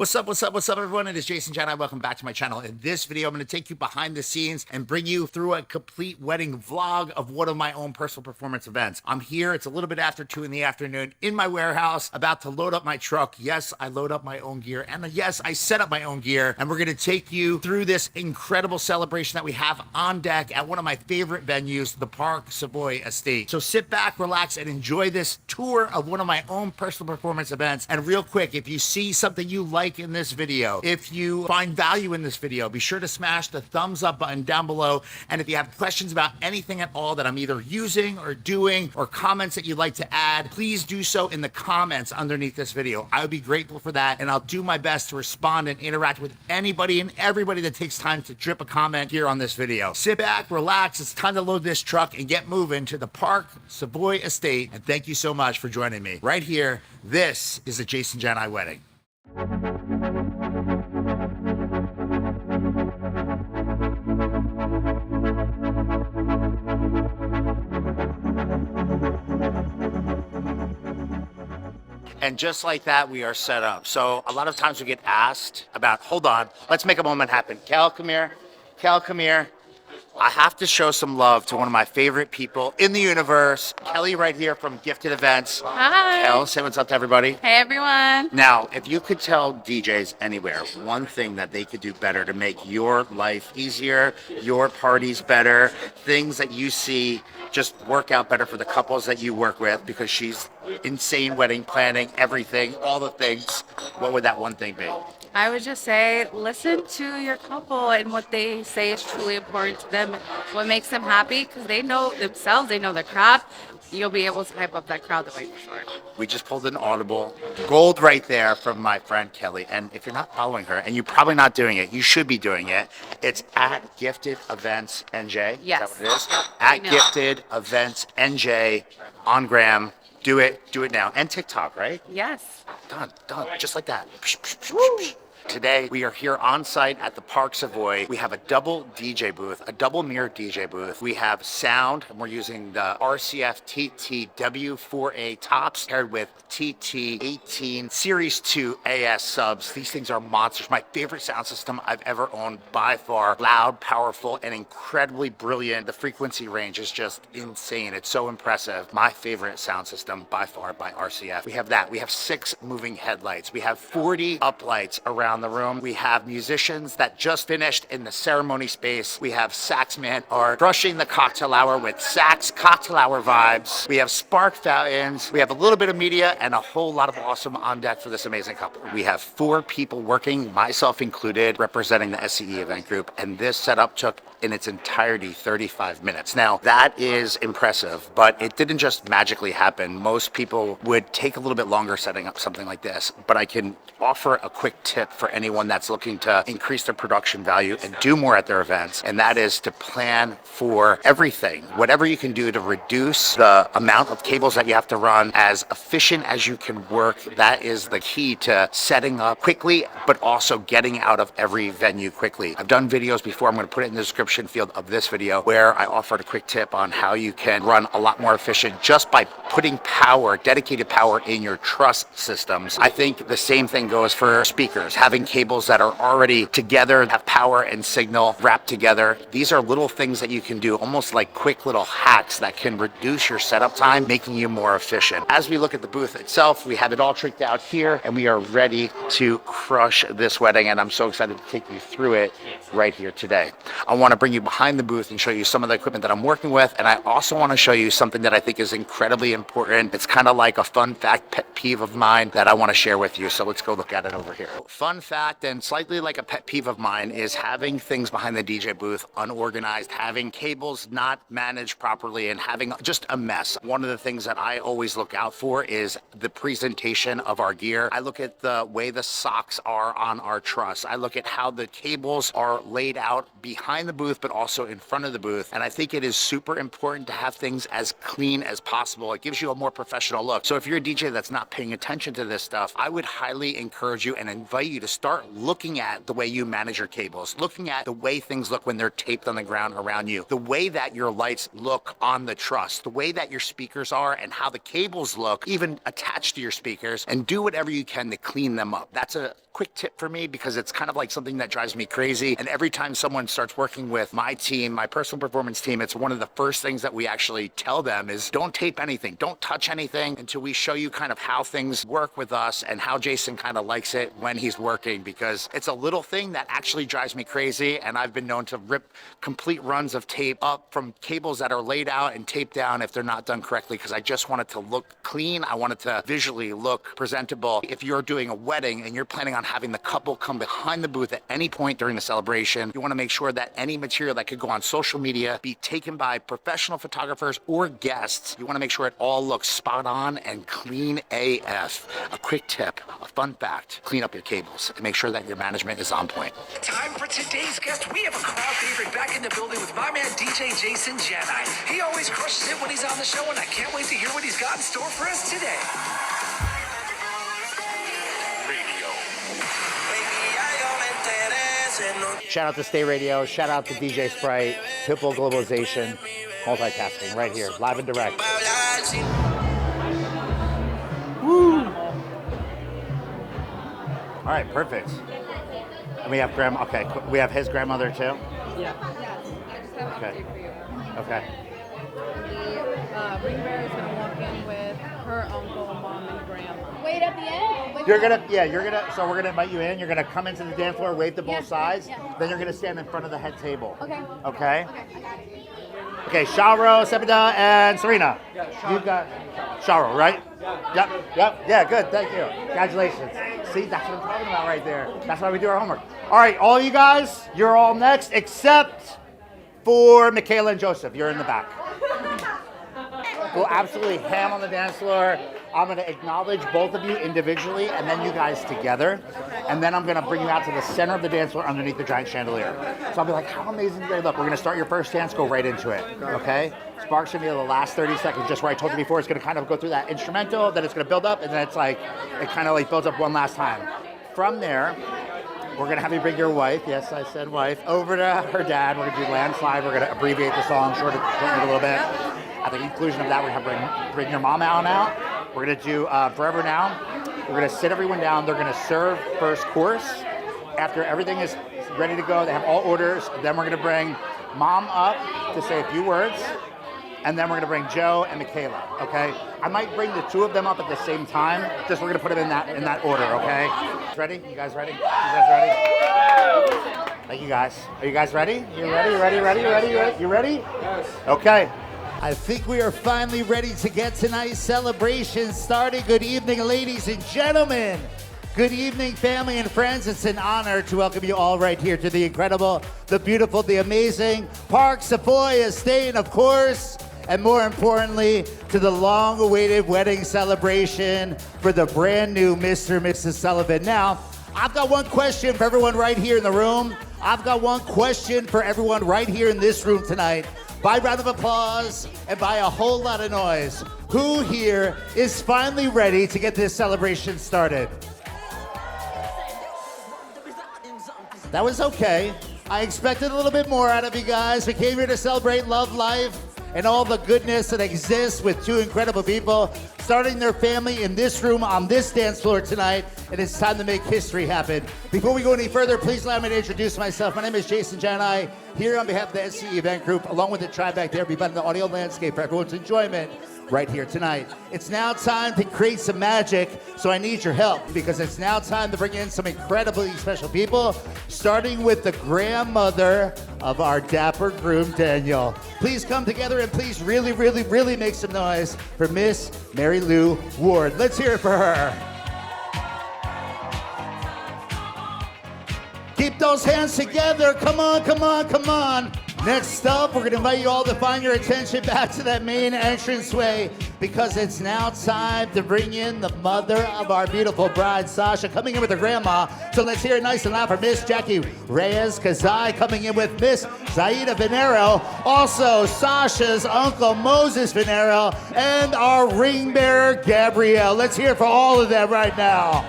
What's up, everyone? It is Jason Jani. Welcome back to my channel. In this video, I'm going to take you behind the scenes and bring you through a complete wedding vlog of one of my own personal performance events. I'm here. It's a little bit after 2 in the afternoon in my warehouse, about to load up my truck. Yes, I load up my own gear. And yes, I set up my own gear. And we're going to take you through this incredible celebration that we have on deck at one of my favorite venues, the Park Savoy Estate. So sit back, relax, and enjoy this tour of one of my own personal performance events. And real quick, if you see something you like in this video, if you find value in this video, be sure to smash the thumbs up button down below. And if you have questions about anything at all that I'm either using or doing, or comments that you'd like to add, please do so in the comments underneath this video. I would be grateful for that, and I'll do my best to respond and interact with anybody and everybody that takes time to drip a comment here on this video. Sit back, relax, it's time to load this truck and get moving to the Park Savoy Estate. And thank you so much for joining me right here. This is a Jason Jani wedding. And just like that, we are set up. So a lot of times we get asked about, hold on, let's make a moment happen. Cal, come here. Cal, come here. I have to show some love to one of my favorite people in the universe, Kelly right here from Gifted Events. Hi. Kel, say what's up to everybody. Hey, everyone. Now, if you could tell DJs anywhere one thing that they could do better to make your life easier, your parties better, things that you see just work out better for the couples that you work with, because she's insane wedding planning, everything, all the things, what would that one thing be? I would just say, listen to your couple and what they say is truly important to them, what makes them happy, because they know themselves, they know their craft. You'll be able to hype up that crowd the way for sure. We just pulled an audible gold right there from my friend Kelly. And if you're not following her, and you're probably not doing it, you should be doing it. It's at Gifted Events NJ. Yes. Is that what it is? At Gifted Events NJ on Gram. Do it now. And TikTok, right? Yes. Done. Just like that. Today, we are here on site at the Park Savoy. We have a double DJ booth, a double mirror DJ booth. We have sound, and we're using the RCF TTW4a tops paired with TT18 Series 2 AS subs. These things are monsters. My favorite sound system I've ever owned by far. Loud, powerful, and incredibly brilliant. The frequency range is just insane. It's so impressive. My favorite sound system by far by RCF. We have that. We have 6 moving headlights. We have 40 uplights around the room. We have musicians that just finished in the ceremony space. We have Saxmen are crushing the cocktail hour with Sax cocktail hour vibes. We have spark fountains. We have a little bit of media and a whole lot of awesome on deck for this amazing couple. We have 4 people working, myself included, representing the SCE event group, and this setup took in its entirety 35 minutes. Now, that is impressive, but it didn't just magically happen. Most people would take a little bit longer setting up something like this, but I can offer a quick tip for anyone that's looking to increase their production value and do more at their events, and that is to plan for everything. Whatever you can do to reduce the amount of cables that you have to run, as efficient as you can work, that is the key to setting up quickly, but also getting out of every venue quickly. I've done videos before, I'm going to put it in the description field of this video, where I offered a quick tip on how you can run a lot more efficient just by putting power, dedicated power in your truss systems. I think the same thing goes for speakers. Having cables that are already together, have power and signal wrapped together. These are little things that you can do, almost like quick little hacks that can reduce your setup time, making you more efficient. As we look at the booth itself, we have it all tricked out here, and we are ready to crush this wedding, and I'm so excited to take you through it right here today. I want to bring you behind the booth and show you some of the equipment that I'm working with, and I also want to show you something that I think is incredibly important. It's kind of like a fun fact pet peeve of mine that I want to share with you, so let's go look at it over here. Fun fact, and slightly like a pet peeve of mine, is having things behind the DJ booth unorganized, having cables not managed properly, and having just a mess. One of the things that I always look out for is the presentation of our gear. I look at the way the socks are on our truss. I look at how the cables are laid out behind the booth, but also in front of the booth. And I think it is super important to have things as clean as possible. It gives you a more professional look. So if you're a DJ that's not paying attention to this stuff, I would highly encourage you and invite you to start looking at the way you manage your cables, looking at the way things look when they're taped on the ground around you, the way that your lights look on the truss, the way that your speakers are, and how the cables look, even attached to your speakers, and do whatever you can to clean them up. That's a quick tip for me because it's kind of like something that drives me crazy. And every time someone starts working with my team, my personal performance team, it's one of the first things that we actually tell them is don't tape anything, don't touch anything until we show you kind of how things work with us and how Jason kind of likes it when he's working, because it's a little thing that actually drives me crazy. And I've been known to rip complete runs of tape up from cables that are laid out and taped down if they're not done correctly, because I just want it to look clean. I want it to visually look presentable. If you're doing a wedding and you're planning on having the couple come behind the booth at any point during the celebration, you want to make sure that any material that could go on social media be taken by professional photographers or guests. You want to make sure it all looks spot on and clean AF. A quick tip, a fun fact, clean up your cables and make sure that your management is on point. Time for today's guest. We have a crowd favorite back in the building with my man DJ Jason Jani. He always crushes it when he's on the show, and I can't wait to hear what he's got in store for us today. Shout out to Stay Radio, shout out to DJ Sprite, Pitbull Globalization, multitasking right here, live and direct. Woo! All right, perfect. And we have grandma, okay, we have his grandmother too? Yeah. Yes. I just have Okay. an update for you. Okay. The ring bearer is going to walk in with her uncle, mom, and grandma. Wait at the end? Wait You're for- gonna, so we're gonna invite you in. You're gonna come into the dance floor, wave to both Yeah, sides. yeah. Then you're gonna stand in front of the head table. Okay. Okay? Okay, I got it. Okay, Sharo, Sebeda, and Serena. You got Sharo, right? Yep. Yeah, good. Thank you. Congratulations. See, that's what I'm talking about right there. That's why we do our homework. All right, all you guys, you're all next, except for Michaela and Joseph. You're in the back. Go absolutely ham on the dance floor. I'm going to acknowledge both of you individually and then you guys together. And then I'm going to bring you out to the center of the dance floor underneath the giant chandelier. So I'll be like, how amazing do they look? We're going to start your first dance, go right into it. Okay? Sparks going to be the last 30 seconds, just where I told you before. It's going to kind of go through that instrumental, then it's going to build up, and then it's like, it kind of like builds up one last time. From there, we're going to have you bring your wife, yes, I said wife, over to her dad. We're going to do Landslide. We're going to abbreviate the song, shorten it a little bit. At the conclusion of that, we're going to bring your mom out. We're going to do Forever Now. We're going to sit everyone down. They're going to serve first course. After everything is ready to go, they have all orders. Then we're going to bring mom up to say a few words. And then we're going to bring Joe and Michaela, okay? I might bring the two of them up at the same time. Just we're going to put them in that order, okay? Ready? You guys ready? You guys ready? Thank you guys. Are you guys ready? You ready? You ready? You ready? Yes. Okay. I think we are finally ready to get tonight's celebration started. Good evening, ladies and gentlemen. Good evening, family and friends. It's an honor to welcome you all right here to the incredible, the beautiful, the amazing Park Savoy Estate, and of course, and more importantly, to the long-awaited wedding celebration for the brand new Mr. and Mrs. Sullivan. Now, I've got one question for everyone right here in the room. I've got one question for everyone right here in this room tonight. By round of applause and by a whole lot of noise, who here is finally ready to get this celebration started? That was okay. I expected a little bit more out of you guys. We came here to celebrate love, life, and all the goodness that exists with two incredible people starting their family in this room on this dance floor tonight, and it's time to make history happen. Before we go any further, please allow me to introduce myself. My name is Jason Jani, here on behalf of the SCE Event Group, along with the tribe back there, providing the audio landscape for everyone's enjoyment right here tonight. It's now time to create some magic, so I need your help, because it's now time to bring in some incredibly special people, starting with the grandmother of our dapper groom, Daniel. Please come together and please really, really, really make some noise for Miss Mary Lou Ward. Let's hear it for her. Keep those hands together. Come on, come on, come on. Next up, we're going to invite you all to find your attention back to that main entranceway, because it's now time to bring in the mother of our beautiful bride, Sasha, coming in with her grandma. So let's hear it nice and loud for Miss Jackie Reyes Kazai, coming in with Miss Zaida Venero, also Sasha's uncle Moses Venero, and our ring bearer, Gabrielle. Let's hear it for all of them right now.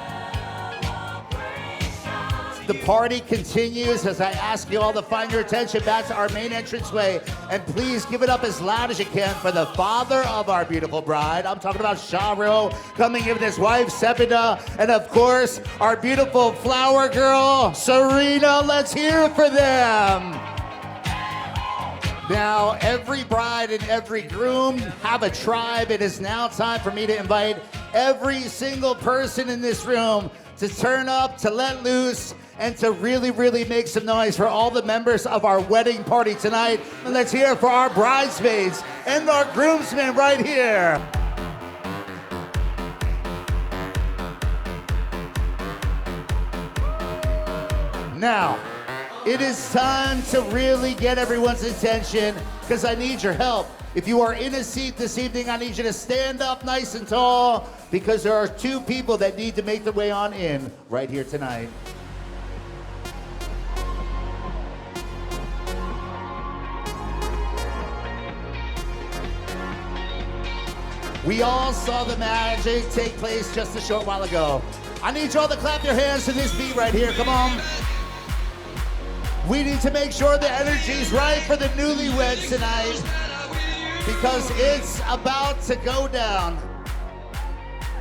The party continues as I ask you all to find your attention back to our main entranceway. And please give it up as loud as you can for the father of our beautiful bride. I'm talking about Chauvet coming in with his wife, Sepida. And of course, our beautiful flower girl, Serena. Let's hear it for them. Now, every bride and every groom have a tribe. It is now time for me to invite every single person in this room to turn up, to let loose, and to really, really make some noise for all the members of our wedding party tonight. And let's hear it for our bridesmaids and our groomsmen right here. Now, it is time to really get everyone's attention because I need your help. If you are in a seat this evening, I need you to stand up nice and tall because there are two people that need to make their way on in right here tonight. We all saw the magic take place just a short while ago. I need you all to clap your hands to this beat right here. Come on. We need to make sure the energy's right for the newlyweds tonight because it's about to go down.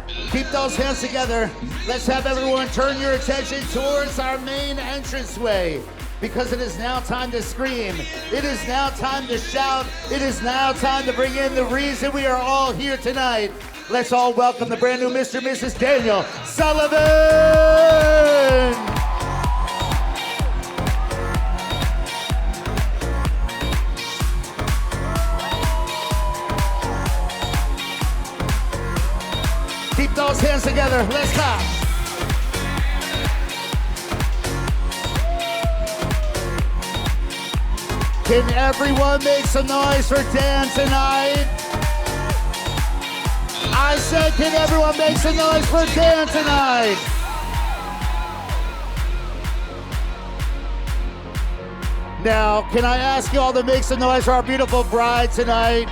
Keep those hands together. Let's have everyone turn your attention towards our main entranceway because it is now time to scream. It is now time to shout. It is now time to bring in the reason we are all here tonight. Let's all welcome the brand new Mr. and Mrs. Daniel Sullivan. Keep those hands together. Let's clap. Can everyone make some noise for Dan tonight? I said, can everyone make some noise for Dan tonight? Now, can I ask you all to make some noise for our beautiful bride tonight?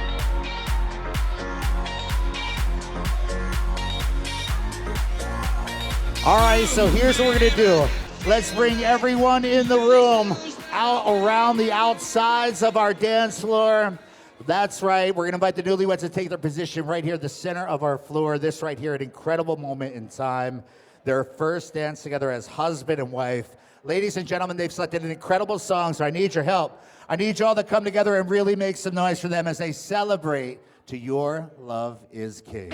All right, so here's what we're gonna do. Let's bring everyone in the room out around the outsides of our dance floor. That's right, we're gonna invite the newlyweds to take their position right here at the center of our floor. This right here, an incredible moment in time. Their first dance together as husband and wife. Ladies and gentlemen, they've selected an incredible song, so I need your help. I need you all to come together and really make some noise for them as they celebrate To Your Love Is King.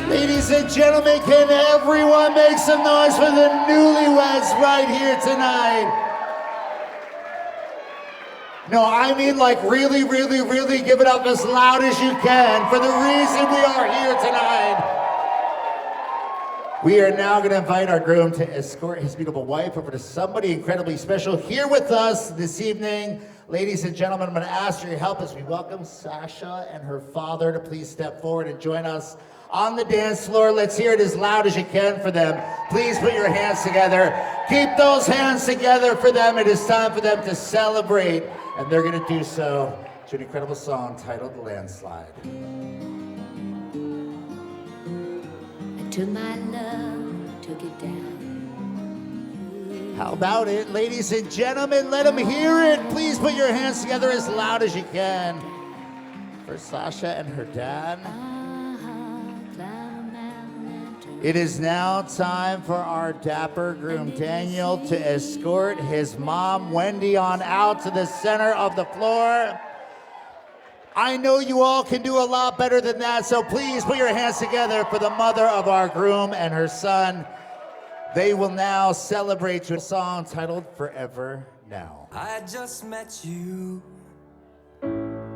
Ladies and gentlemen, can everyone make some noise for the newlyweds right here tonight? No, I mean like really, really, really give it up as loud as you can for the reason we are here tonight. We are now going to invite our groom to escort his beautiful wife over to somebody incredibly special here with us this evening. Ladies and gentlemen, I'm going to ask for your help as we welcome Sasha and her father to please step forward and join us on the dance floor. Let's hear it as loud as you can for them. Please put your hands together. Keep those hands together for them. It is time for them to celebrate, and they're going to do so to an incredible song titled Landslide. I took my love, took it down. How about it, ladies and gentlemen? Let them hear it. Please put your hands together as loud as you can for Sasha and her dad. It is now time for our dapper groom Daniel to escort his mom Wendy on out to the center of the floor. I know you all can do a lot better than that, so please put your hands together for the mother of our groom and her son. They will now celebrate to a song titled Forever Now. I just met you.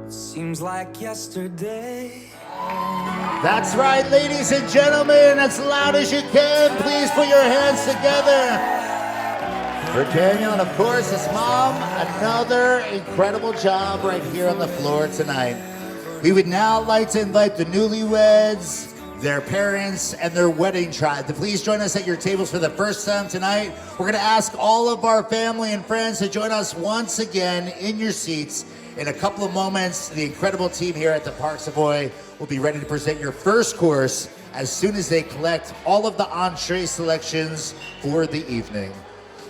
Seems like yesterday. That's right, ladies and gentlemen, as loud as you can, please put your hands together for Daniel and, of course, his mom. Another incredible job right here on the floor tonight. We would now like to invite the newlyweds, their parents, and their wedding tribe to please join us at your tables for the first time tonight. We're going to ask all of our family and friends to join us once again in your seats. In a couple of moments, the incredible team here at the Park Savoy will be ready to present your first course as soon as they collect all of the entree selections for the evening.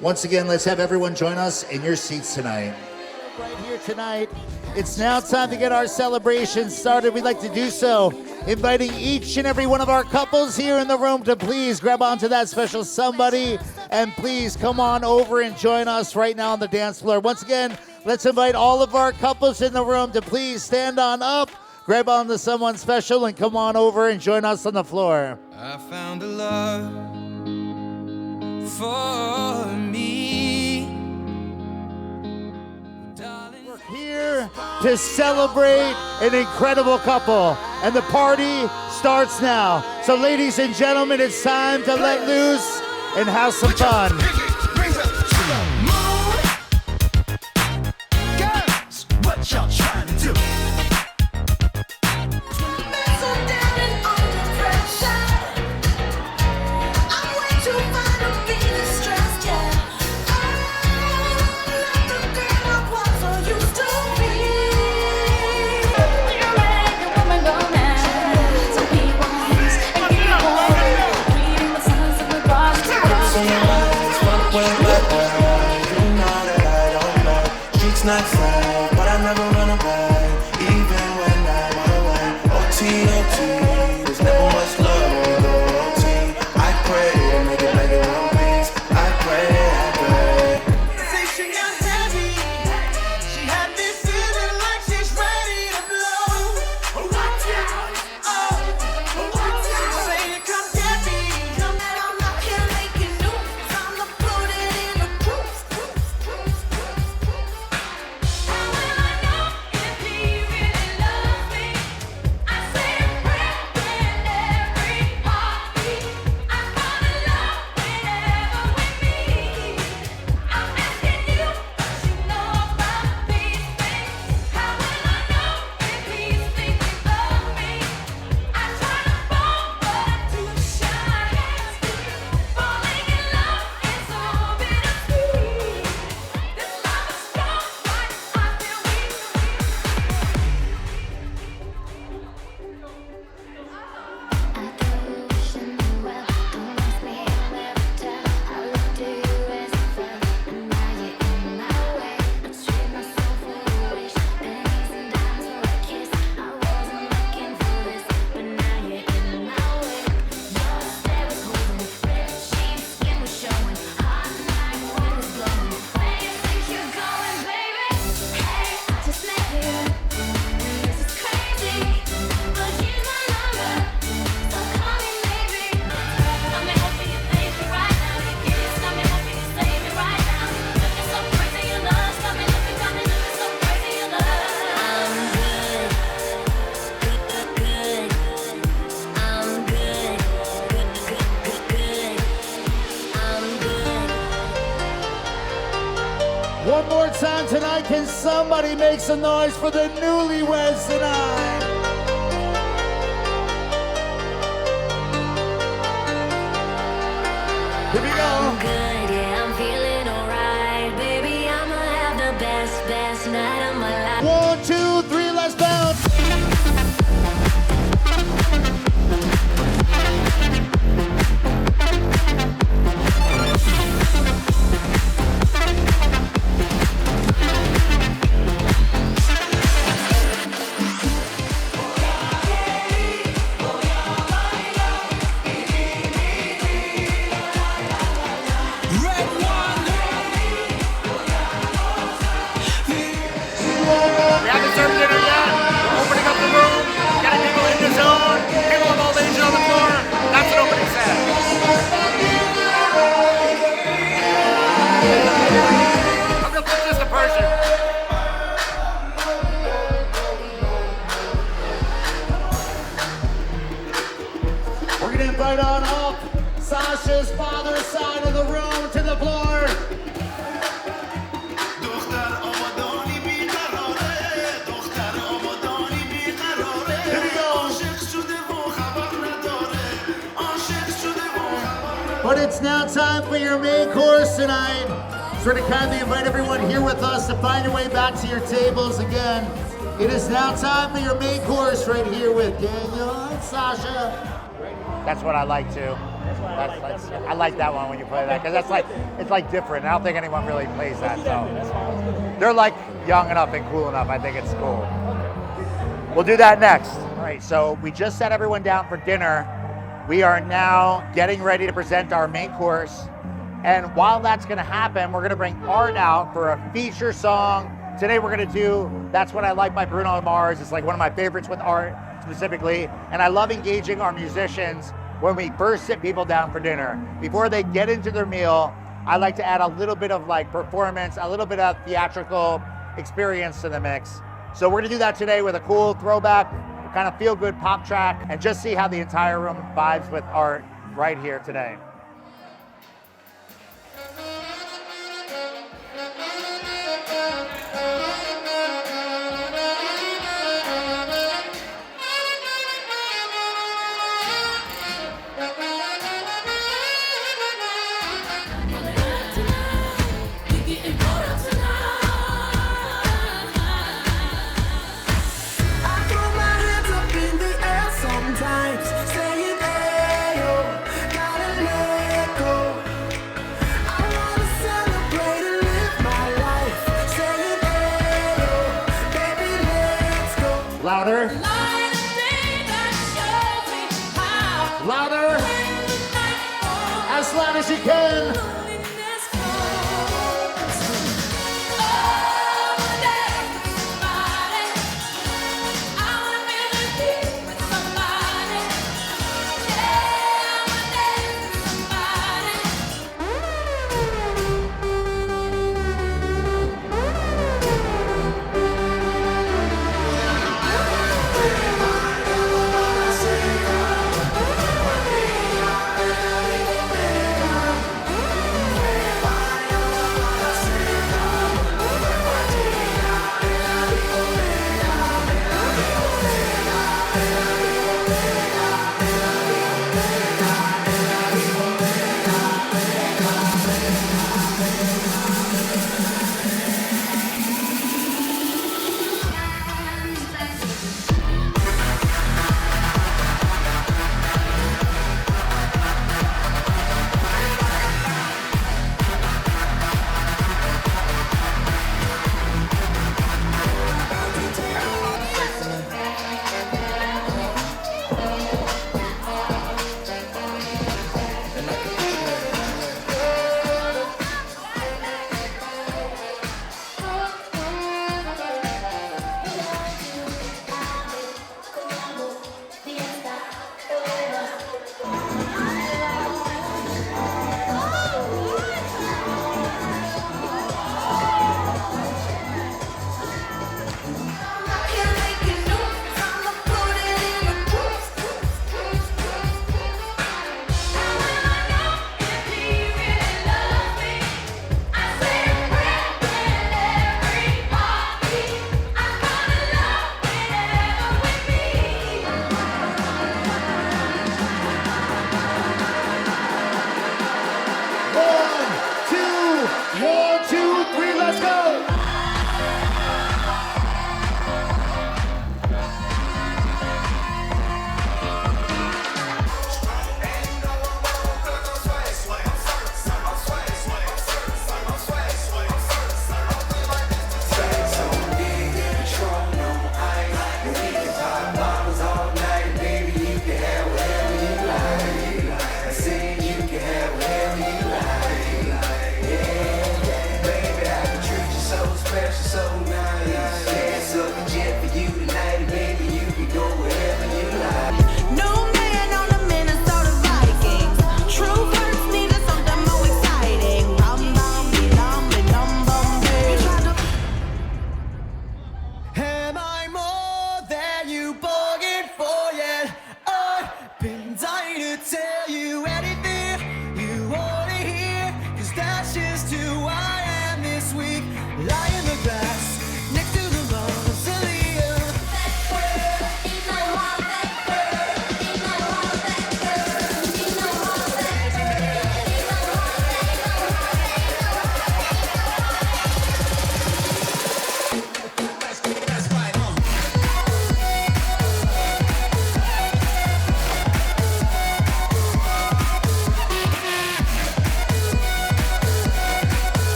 Once again, let's have everyone join us in your seats tonight. Right here tonight, it's now time to get our celebration started. We'd like to do so, inviting each and every one of our couples here in the room to please grab onto that special somebody and please come on over and join us right now on the dance floor. Once again, let's invite all of our couples in the room to please stand on up, grab onto someone special, and come on over and join us on the floor. I found a love for me. We're here to celebrate an incredible couple, and the party starts now. So ladies and gentlemen, it's time to let loose and have some fun. Girls, what y'all trying to do? Not fair, but I never run away, even when I'm away. OT, there's never much love on the OT. I pray to make it one piece. I pray. Say she got heavy. She had me feeling like she's ready to blow. Watch out. Watch out. Say you come get me. Come and I'm up here making moves. I'ma put it in a proof. One more time tonight, can somebody make some noise for the newlyweds tonight? Here we go. I'm good, yeah, I'm feeling alright. Baby, I'ma have the best night of my life. 1, 2, 3, let's bounce. We're gonna invite on up Sasha's father's side of the room to the floor. Here we go. But it's now time for your main course tonight. So we're gonna kindly invite everyone here with us to find your way back to your tables again. It is now time for your main course right here with Daniel and Sasha. That's what I like too. I like that one when you play that, because it's like different. I don't think anyone really plays that, so they're like young enough and cool enough. I think it's cool. We'll do that next. All right, so we just sat everyone down for dinner. We are now getting ready to present our main course. And while that's gonna happen, we're gonna bring Art out for a feature song. Today we're gonna do That's What I Like by Bruno Mars. It's like one of my favorites with Art specifically. And I love engaging our musicians when we first sit people down for dinner. Before they get into their meal, I like to add a little bit of like performance, a little bit of theatrical experience to the mix. So we're gonna do that today with a cool throwback, kind of feel-good pop track, and just see how the entire room vibes with Art right here today. Louder. Louder. As loud as you can.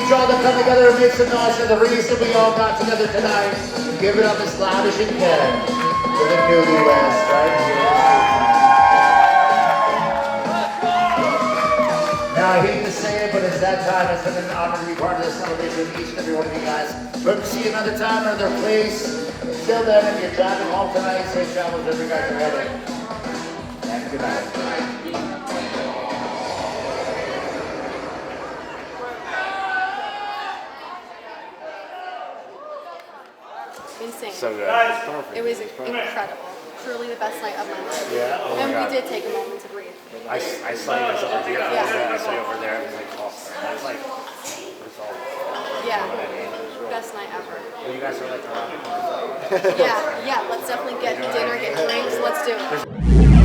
you all to come together and make some noise for the reason we all got together tonight. Give it up as loud as you can for the newlyweds right here. Now, I hate to say it, but it's that time. It's been an honor to be part of this celebration with each and every one of you guys. Hope to see you another time, another place. Until then, if you're driving home tonight, safe travels wherever you guys are headed. And good night. Insane. So good. It's perfect. It was incredible. Truly the best night of my life. Yeah. Oh my And God. we did take a moment to breathe. I saw you guys over here. Yeah. I saw you over there. I was like, oh, I was like, it's all. Yeah. You know what I mean? It was real. Best night ever. Well, you guys are like around the corner. Yeah, let's definitely get dinner, get drinks. Let's do it.